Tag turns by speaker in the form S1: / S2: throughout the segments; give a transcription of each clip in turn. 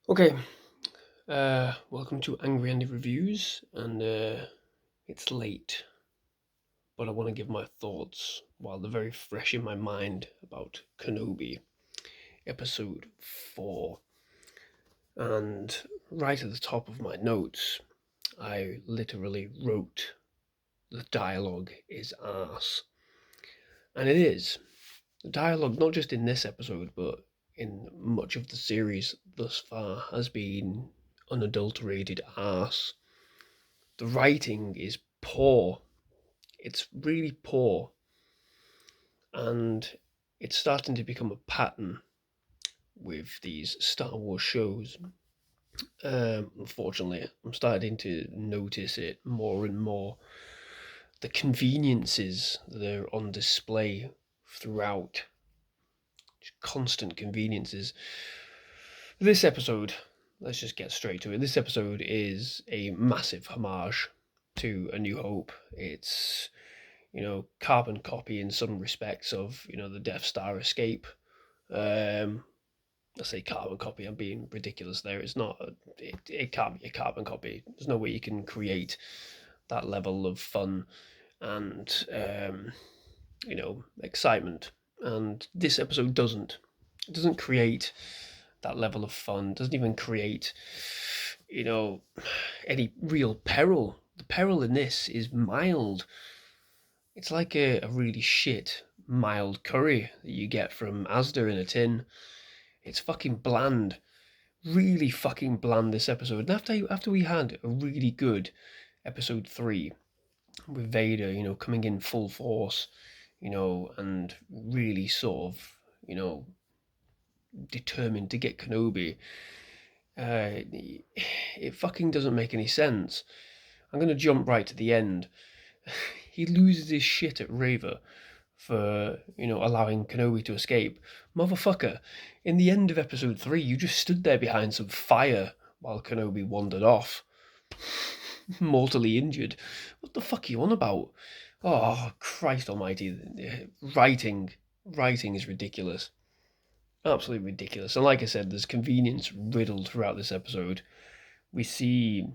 S1: Okay, welcome to Angry Andy Reviews, and it's late, but I want to give my thoughts while they're very fresh in my mind about Kenobi, Episode 4. And right at the top of my notes, I literally wrote, the dialogue is arse. And it is. The dialogue, not just in this episode, but in much of the series thus far, has been unadulterated arse. The writing is poor. It's really poor. And it's starting to become a pattern with these Star Wars shows. Unfortunately, I'm starting to notice it more and more. The conveniences that are on display throughout, constant conveniences. This episode, let's just get straight to it. This episode is a massive homage to A New Hope. It's carbon copy in some respects of, the Death Star escape. Um, I say carbon copy, I'm being ridiculous there. It's not, it can't be a carbon copy. There's no way you can create that level of fun and, excitement. And this episode doesn't. It doesn't create that level of fun, doesn't even create, you know, any real peril. The peril in this is mild. It's like a really shit mild curry that you get from Asda in a tin. It's fucking bland. Really fucking bland this episode. And after we had a really good episode 3 with Vader, coming in full force, and really sort of, determined to get Kenobi, it fucking doesn't make any sense. I'm going to jump right to the end. He loses his shit at Raver for, allowing Kenobi to escape. Motherfucker, in the end of episode 3, you just stood there behind some fire while Kenobi wandered off, mortally injured. What the fuck are you on about? Oh, Christ almighty. Writing is ridiculous. Absolutely ridiculous. And like I said, there's convenience riddled throughout this episode. We see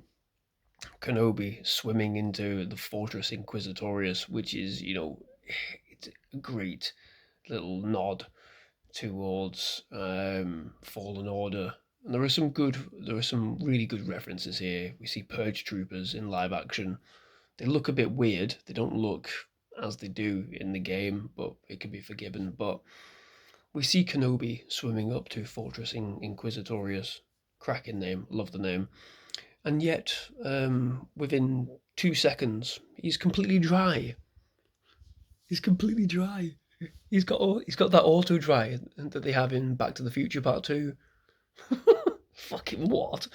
S1: Kenobi swimming into the Fortress Inquisitorius, which is, it's a great little nod towards Fallen Order. And there are some really good references here. We see Purge Troopers in live action. They look a bit weird. They don't look as they do in the game, but it can be forgiven. But we see Kenobi swimming up to Fortress Inquisitorius. Cracking name, love the name. And yet, within 2 seconds, he's completely dry. He's completely dry. He's got that auto dry that they have in Back to the Future Part 2. Fucking what?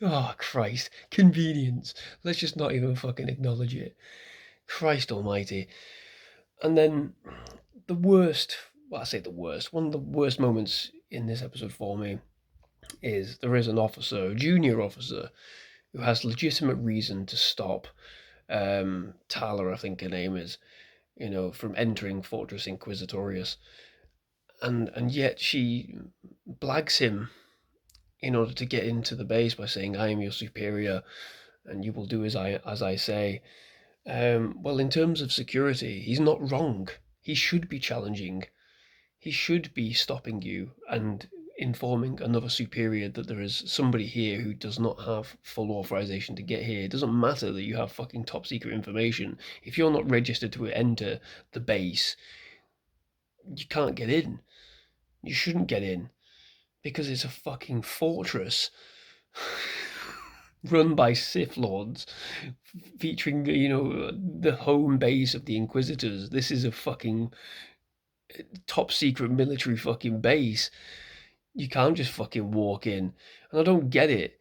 S1: Oh, Christ. Convenience. Let's just not even fucking acknowledge it. Christ almighty. And then the worst, well, I say the worst, one of the worst moments in this episode for me is there is an officer, a junior officer, who has legitimate reason to stop Tala, I think her name is, from entering Fortress Inquisitorius. And yet she blags him in order to get into the base by saying, I am your superior and you will do as I say. Well, in terms of security, he's not wrong. He should be challenging. He should be stopping you and informing another superior that there is somebody here who does not have full authorization to get here. It doesn't matter that you have fucking top secret information. If you're not registered to enter the base, you can't get in. You shouldn't get in because it's a fucking fortress run by Sith Lords, featuring, the home base of the Inquisitors. This is a fucking top secret military fucking base. You can't just fucking walk in. And I don't get it.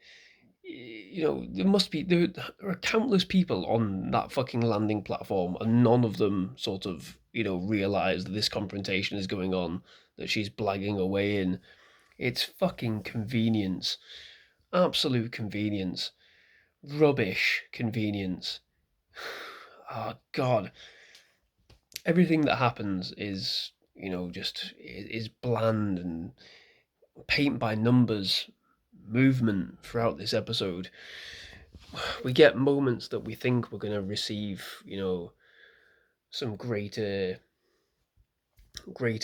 S1: There are countless people on that fucking landing platform, and none of them sort of, realize that this confrontation is going on, that she's blagging away in. It's fucking convenience. Absolute convenience. Rubbish convenience. Oh, God. Everything that happens is, just is bland and paint by numbers movement throughout this episode. We get moments that we think we're going to receive, some greater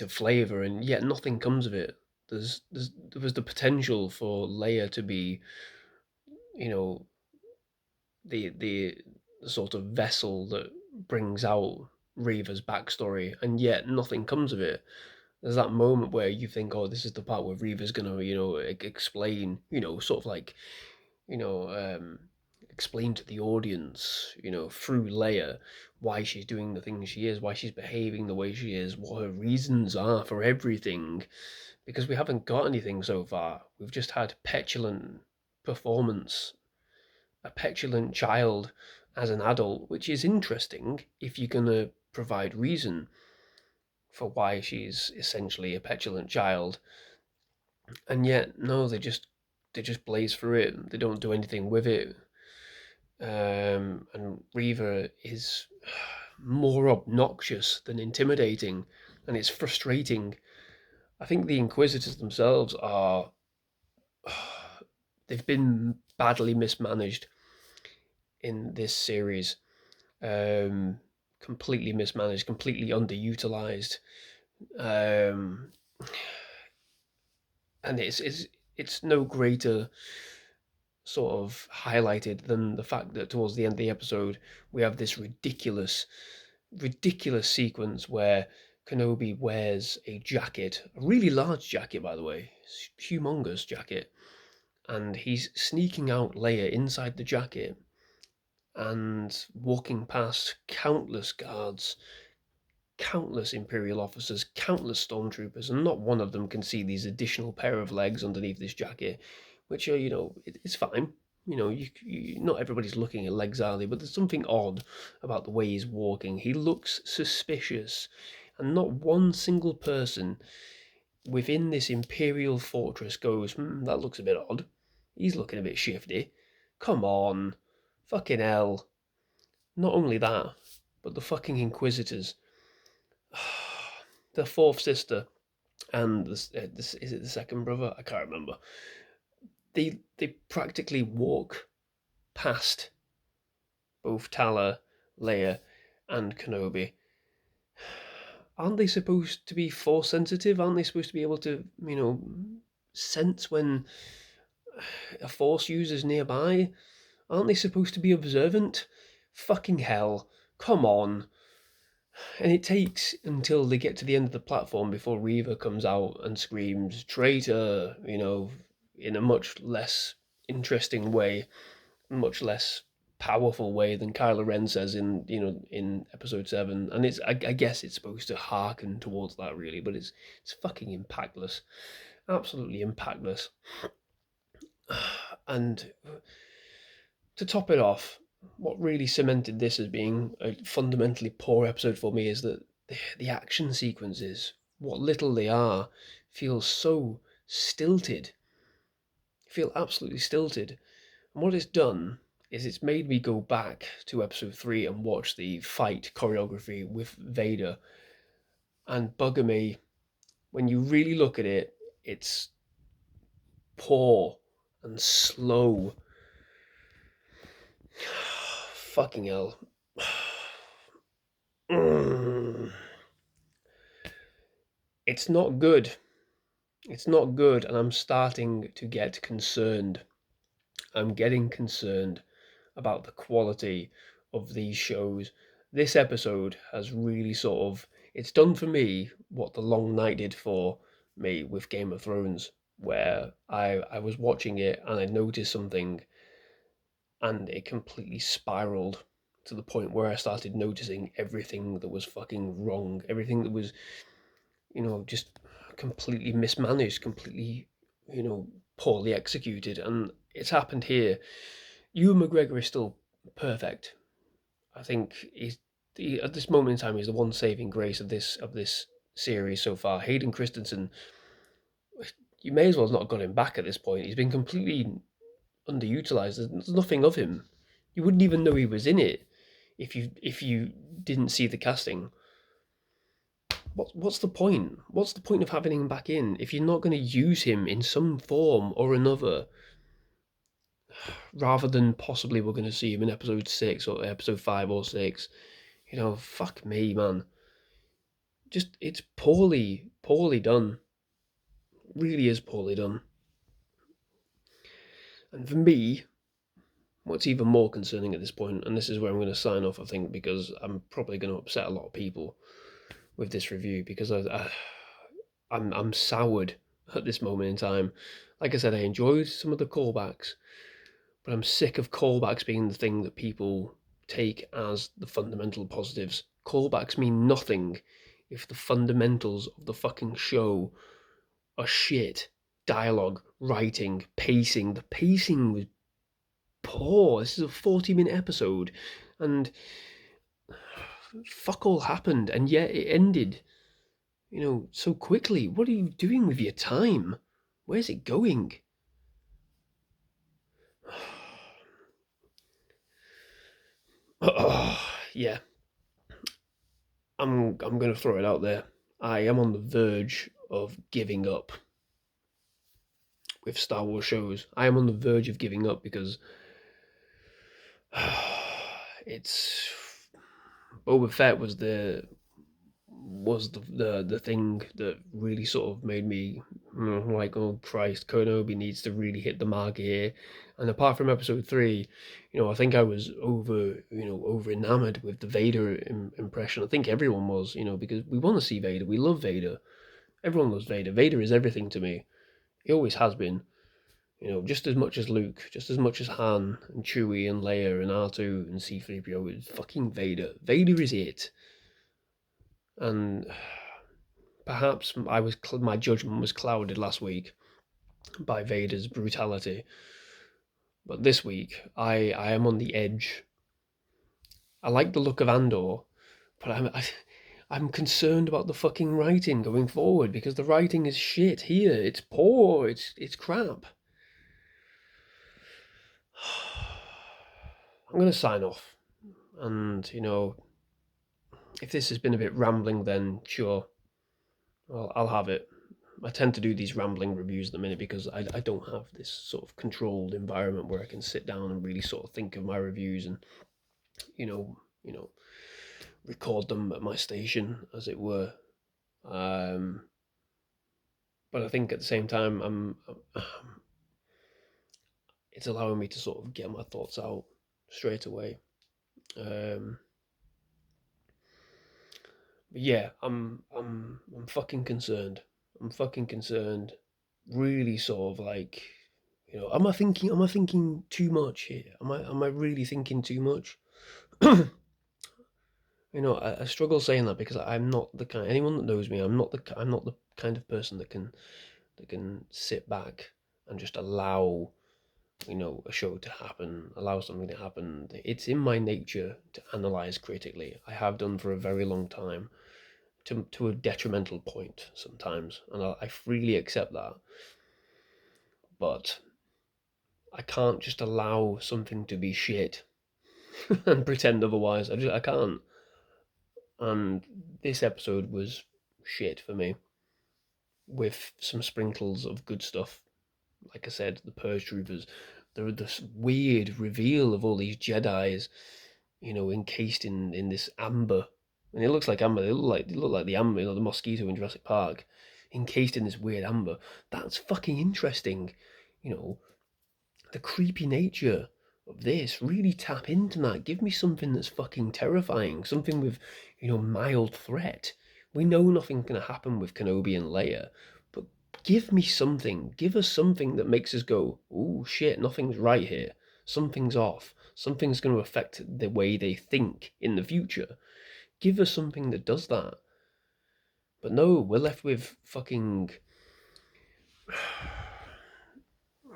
S1: flavor, and yet nothing comes of it. There was the potential for Leia to be, you know, the sort of vessel that brings out Reva's backstory, and yet nothing comes of it. There's that moment where you think, oh, this is the part where Reva's gonna, explain, sort of like, you know, um, explain to the audience, through Leia, why she's doing the things she is, why she's behaving the way she is, what her reasons are for everything, because we haven't got anything so far. We've just had petulant performance, a petulant child as an adult, which is interesting if you're going to provide reason for why she's essentially a petulant child. And yet, no, they just blaze through it. They don't do anything with it. And Reva is more obnoxious than intimidating, and it's frustrating. I think the Inquisitors themselves are they've been badly mismanaged in this series. Completely mismanaged, completely underutilized, um, and it's no greater sort of highlighted than the fact that towards the end of the episode we have this ridiculous sequence where Kenobi wears a jacket, a really large jacket, by the way, humongous jacket, and he's sneaking out Leia inside the jacket and walking past countless guards, countless Imperial officers, countless stormtroopers, and not one of them can see these additional pair of legs underneath this jacket, which are, it's fine. Not everybody's looking at legs, are they? But there's something odd about the way he's walking. He looks suspicious, and not one single person within this Imperial fortress goes, that looks a bit odd. He's looking a bit shifty. Come on. Fucking hell. Not only that, but the fucking Inquisitors, the fourth sister, and this is it the second brother? I can't remember. They practically walk past both Tala, Leia, and Kenobi. Aren't they supposed to be force sensitive? Aren't they supposed to be able to, sense when a force user's nearby? Aren't they supposed to be observant? Fucking hell. Come on. And it takes until they get to the end of the platform before Reva comes out and screams, traitor, in a much less interesting way, much less powerful way than Kylo Ren says in episode 7. And I guess it's supposed to hearken towards that, really, but it's fucking impactless. Absolutely impactless. And to top it off, what really cemented this as being a fundamentally poor episode for me is that the action sequences, what little they are, feel so stilted. Feel absolutely stilted. And what it's done is it's made me go back to episode 3 and watch the fight choreography with Vader. And bugger me, when you really look at it, it's poor and slow. Fucking hell. It's not good. It's not good, and I'm starting to get concerned. I'm getting concerned about the quality of these shows. This episode has really it's done for me what The Long Night did for me with Game of Thrones, where I was watching it and I noticed something and it completely spiraled to the point where I started noticing everything that was fucking wrong, everything that was, just completely mismanaged, completely, poorly executed. And it's happened here. Ewan McGregor is still perfect. I think at this moment in time, he's the one saving grace of this series so far. Hayden Christensen, you may as well not have got him back at this point. He's been completely underutilized. There's nothing of him. You wouldn't even know he was in it if you didn't see the casting. what's the point? What's the point of having him back in if you're not going to use him in some form or another, rather than possibly we're going to see him in episode 6 or episode 5 or 6? Fuck me, man. Just, it's poorly done. Really is poorly done. And for me, what's even more concerning at this point, and this is where I'm going to sign off, I think, because I'm probably going to upset a lot of people with this review, because I'm soured at this moment in time. Like I said, I enjoyed some of the callbacks, but I'm sick of callbacks being the thing that people take as the fundamental positives. Callbacks mean nothing if the fundamentals of the fucking show are shit. Dialogue, writing, pacing. The pacing was poor. This is a 40-minute episode, and fuck all happened, and yet it ended, so quickly. What are you doing with your time? Where's it going? Yeah, I'm gonna throw it out there. I am on the verge of giving up with Star Wars shows. I am on the verge of giving up because it's Boba Fett was the thing that really sort of made me like, oh Christ, Kenobi needs to really hit the mark here. And apart from episode 3, I think I was over enamored with the Vader impression. I think everyone was, because we want to see Vader. We love Vader. Everyone loves Vader. Vader is everything to me. He always has been. Just as much as Luke, just as much as Han and Chewie and Leia and R2 and C-3PO. It's fucking Vader. Vader is it. And perhaps my judgment was clouded last week by Vader's brutality, but this week I am on the edge. I like the look of Andor, but I'm concerned about the fucking writing going forward, because the writing is shit here. It's poor. It's crap. I'm gonna sign off, and if this has been a bit rambling, then sure, I'll have it. I tend to do these rambling reviews at the minute because I don't have this sort of controlled environment where I can sit down and really sort of think of my reviews and you know you know record them at my station, as it were. Um, but I think at the same time, it's allowing me to sort of get my thoughts out straight away. Um, but yeah, I'm fucking concerned. I'm fucking concerned. Really sort of like, am I thinking too much here? Am I really thinking too much? I struggle saying that because I'm not the kind. Anyone that knows me, I'm not the kind of person that can sit back and just allow a show to happen, allow something to happen. It's in my nature to analyze critically. I have done for a very long time, to a detrimental point sometimes, and I freely accept that. But I can't just allow something to be shit and pretend otherwise. I can't. And this episode was shit for me, with some sprinkles of good stuff. Like I said, the Purge Troopers, this weird reveal of all these Jedi's, encased in this amber, and it looks like amber. They look like the amber, the mosquito in Jurassic Park, encased in this weird amber. That's fucking interesting. You know, the creepy nature of this. Really tap into that. Give me something that's fucking terrifying. Something with, mild threat. We know nothing's going to happen with Kenobi and Leia, but give me something. Give us something that makes us go, oh shit, nothing's right here. Something's off. Something's going to affect the way they think in the future. Give us something that does that. But no, we're left with fucking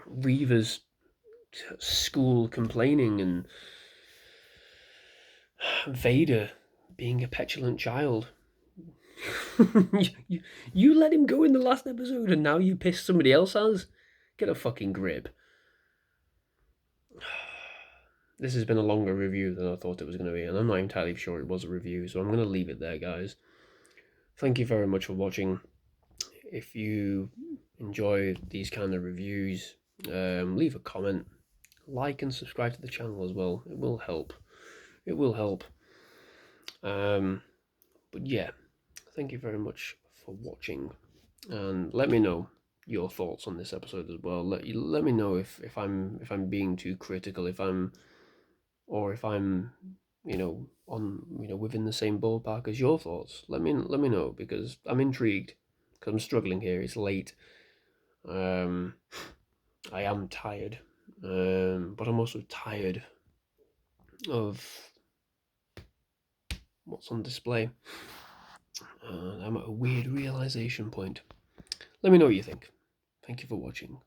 S1: Reva's school complaining and Vader being a petulant child. you let him go in the last episode and now you piss somebody else has? Get a fucking grip. This has been a longer review than I thought it was going to be, and I'm not entirely sure it was a review, so I'm going to leave it there, guys. thank you very much for watching. If you enjoy these kind of reviews, leave a comment, like and subscribe to the channel as well. It will help. It will help. But yeah, thank you very much for watching, and let me know your thoughts on this episode as well. Let me know if I'm being too critical, if I'm within the same ballpark as your thoughts. Let me know, because I'm intrigued, because I'm struggling here. It's late. I am tired, but I'm also tired of what's on display. I'm at a weird realization point. Let me know what you think. Thank you for watching.